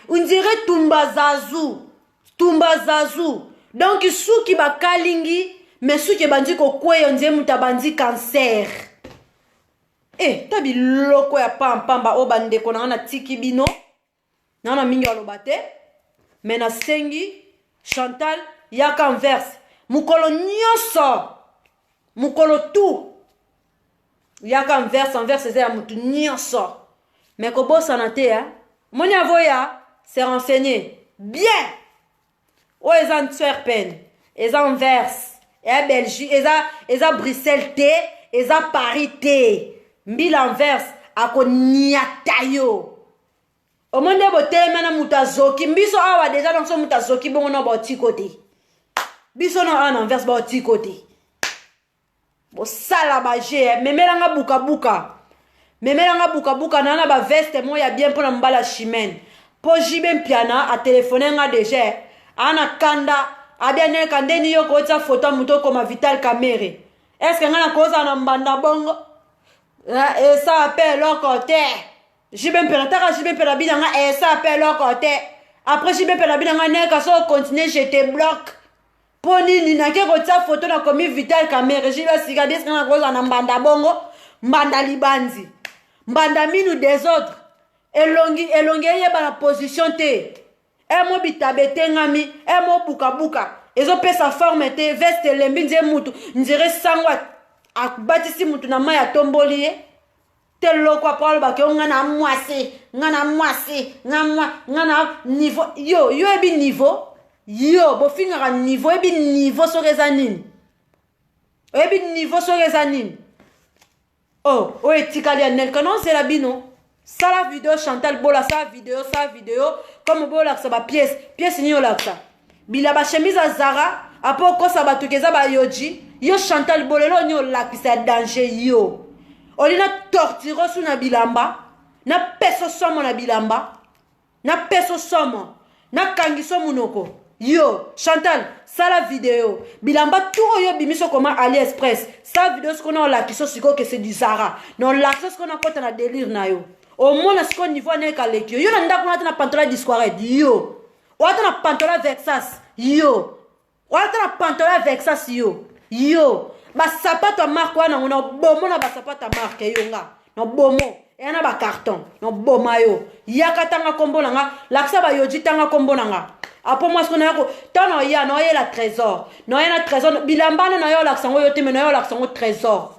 on dirait tumba zazu donc suki bakalingi mais suki bandi ko kweyo nze muta bandi cancer tabi loko ya pamba o bandeko na tiki bino na mingi alobate mais na sengi Chantal yaka inverse mukolo nyoso mukolo tout yaka inverse ya mutu nyoso mais ko bossa na te moni avoya se renseigner bien o ezan tuer peine ezan inverse et Belgique eza Bruxelles te eza Paris te mbila inverse ako niatayo omonde botelema na mutazoki mbiso awa deja donc so mutazoki bongo na boti côté biso na en inverse boti côté bo sala baje memelanga buka na ba veste mo ya bien pour na mbala Chimène po jibe mpiana a téléphoner nga déjà ana kanda abiane kandeni yo ko tsa photo muto koma Vital Kamerhe est-ce que nga na koza na mbanda bongo et ça appelle le côté jibe mpela binanga et ça appelle le côté après jibe mpela binanga neka so continuer je te bloque poni ni na ke ko tsa photo na komi Vital Kamerhe jibe sika des nga koza na mbanda bongo mbanda libanzi mbanda minu des autres elongi yeba na position te mo bitabete ngami mo buka ezo pesa forme te veste lembi nze mutu nzire sangwa akbatisi mutu na maya tomboli telo kwa Paul ba ke ngana mwasi ngana niveau yo ebi niveau yo bo finga niveau ebi niveau so rezanini o etikali anel kanon c'est la bino sala vidéo Chantal bola sa vidéo comme bola sa ba pièce ni ola sa bila ba chemise à Zara apo ko sa ba tukeza ba yoji yo Chantal bolelo nyo lakisa danger yo olina tortiro su na bilamba na peso somo na bilamba na peso somo na kangiso munoko yo Chantal sala vidéo bilamba tout yo bimiso comment AliExpress sa vidéo ce qu'on a lakiso siko que c'est du Zara non lakiso ce qu'on a kota na délire na yo au moins ce qu'on niveau na kalekio yo na ndako na pantalon disquaret yo wata na pantalon Versace yo wata na pantalon Versace yo ba sapato marque wana on a bomo na ba sapato marque yo nga no bomo e na ba carton no boma yo yakatanga kombo nga laksa ba yoji tanga kombo nga apo moi ce qu'on a ko tano ya no la trésor no ya na trésor bilambana na yo laksa yo te me na yo laksa trésor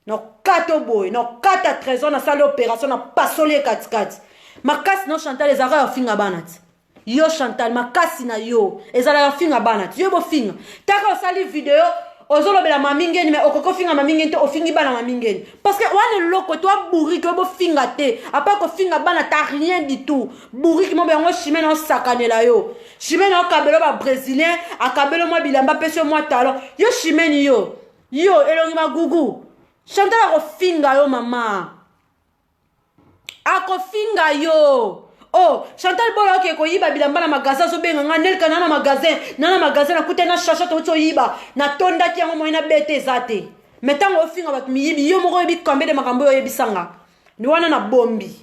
no kato boy no kata trésor na salle opération na pasoli katikati makasi no Chantal les arrêts finga banati yo Chantal makasi na yo ezala finga banati yo bo finga taka osali vidéo ozolobela mamingeni mais okoko finga mamingeni te ofingi bana mamingeni parce que wane loko toi bourri que bo finga te apa ko finga bana ta rien du tout bourri ki mo be ngo Chimène on sakanela yo Chimène o kabelo ba brésilien akabelo mo bilamba pese mo talon yo Chimène yo elongi magugu Chantal ako finga yo mama ako finga yo Chantal bola ke ko yiba bilamba na magasin so benga nganel kana na magasin na kutena chacha to so yiba na tonda ki yango moina bete zate metango ofinga bat mi yibi yo moko yibi kambe de makambo yo yebisanga ni wana na bombi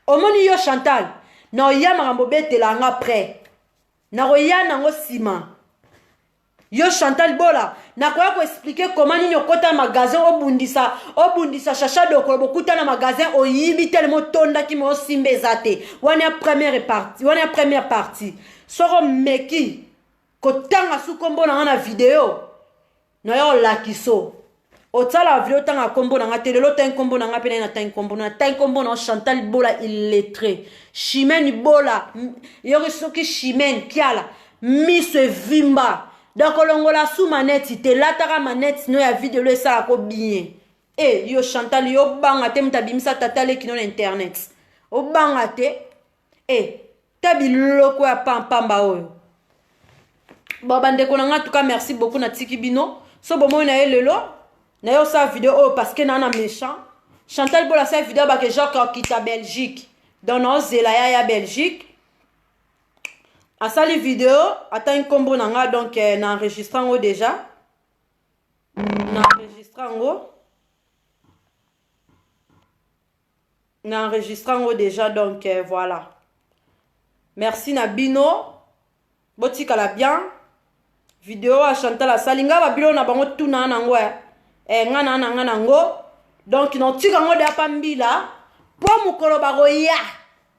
omoni yo Chantal na ya makambo bete la nga prêt na roya nango sima yo Chantal bola na kwa ko expliquer comment ni nyokota magasin obundisa chacha do ko bokuta na magasin o yibi tellement tonda ki mo simbe zate wana première partie soro meki ko tanga su kombo na vidéo na yo lakiso otala video tanga kombo na nga te lelo tan kombo na nga pe na tan kombo na Chantal Bola illettré Chimène Bola yori soki Chimène kiala Miss Vimba donc longola sous manette te lataka manette no ya video le sala ko bien yo Chantal yo banga te mtabimisa tatale kino na internet o banga te tabi loko ya pampamba oyo bandeko na nga tuka merci beaucoup na tiki bino so bomo na lelo na yo sa vidéo oh parce que nana méchant Chantal Bola sa vidéo ba que genre kita Belgique dans nos zelaya ya Belgique a sali vidéo ata un combo nanga donc na enregistrant déjà déjà donc voilà merci na bino botika la bien vidéo a Chantal a salinga ba bilo na bango tuna nango ngana nango donc non tika ngo de pambila po mukolo ba goya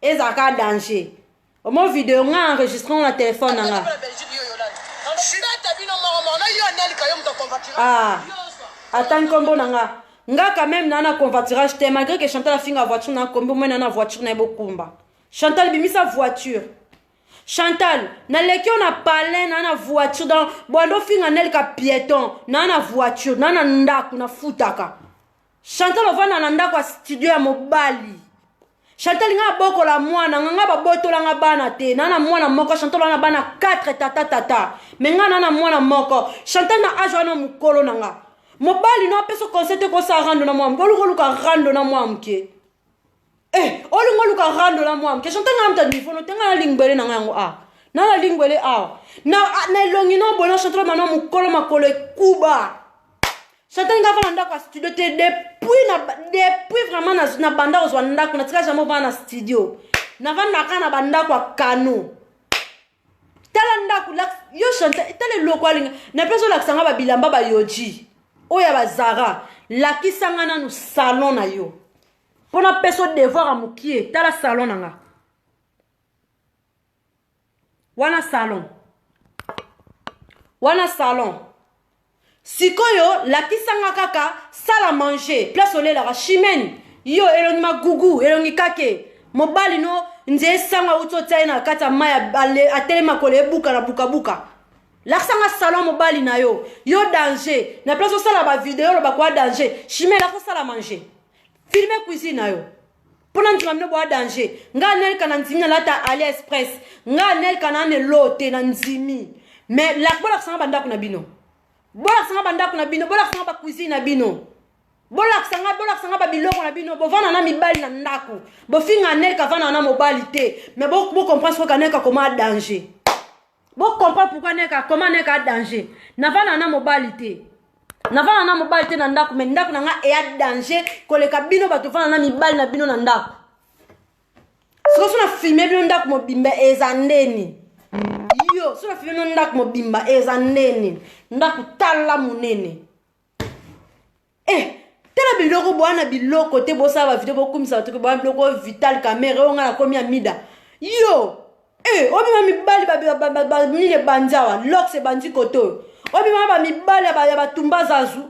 ezaka danger au moins vidéo nga enregistrant na téléphone nanga attends combo nanga nga quand même nana convoiturage te malgré que Chantal a finga voiture na combo moi nana voiture na bokumba Chantal bimisa voiture Chantal, na leki on a parlé na voiture dans bondo finga nel ka piéton na voiture na ndaku na futaka Chantal ovana na ndaku studio ya mobali Chantal nga boko la mwana nga ba botola nga bana te na mwana moko Chantal na bana 4 tata mais nga na mwana moko Chantal na age na mukolo nga mobali no peso concert ko sa rando na mwa ngolu ka rando na mwa mke olingolu ka rando la mwa mke Chantal nga mta nifono tenga na lingwele na yango na la lingwele na longi no bona Chantal na mukolo makolo kuba Chantal nga vana ndako studio te depuis vraiment na banda ozwa ndako na tika jamais vana studio na vana kana banda kwa kano tala ndako yo Chantal tala loko alinga na peso la kisanga ba bilamba ba yoji oya bazara la kisanga na no salon na yo pona peso devoir amukie tala salon nanga wana salon sikoyo la kisanga kaka sala manger place ole la Chimène yo elongi magugu elongi kake mobali no nze sanga uto tsaina kata maya atelema kole buka na buka la sanga salon mobali na yo danger na place sala ba vidéo ba kwa danger Chimène la ko sala manger filmer cuisine na yo pona ntima mne bo danger nga nel kana nzimi na lata AliExpress nga nel kana ne lote na nzimi mais la bola sanga banda kuna bino bola sanga banda kuna bino bola sanga ba cuisine na bino bola sanga ba biloko na bino bo vana na mibali na ndako bo finga nel ka vana na mobali te mais bo comprendre ce que neka comment danger bo comprendre pourquoi neka comment neka danger na vana na mobali te na vana na mobali te na ndako mais ndako na nga e danger koleka bino bato vana na mibali na bino na ndako so na filmer bino ndako mobimba ezandeni yo so na filmer bino ndako mobimba ezandeni ndako tala munene tela biloko bwana biloko te bosa ba video bokumisa bato ko bwana biloko vital camera onga na komi amida yo obima mibali ba mine banjawa lox bandi koto obima ba mibali ya batumba zazu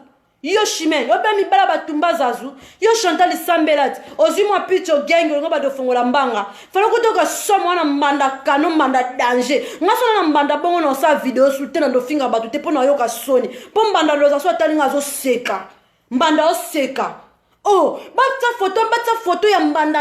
yo Chimène obima mibali ba tumba zazu yo Chantal Sambelati ozimwa picho genge ngo ba do fongola mbanga falo ko to ka somo na mbanda kano mbanda danger ngaso na mbanda bongo na sa video sulté na do finga bato te pona yo ka soni po mbanda loza so talinga zo seka mbanda o seka batsa photo ya mbanda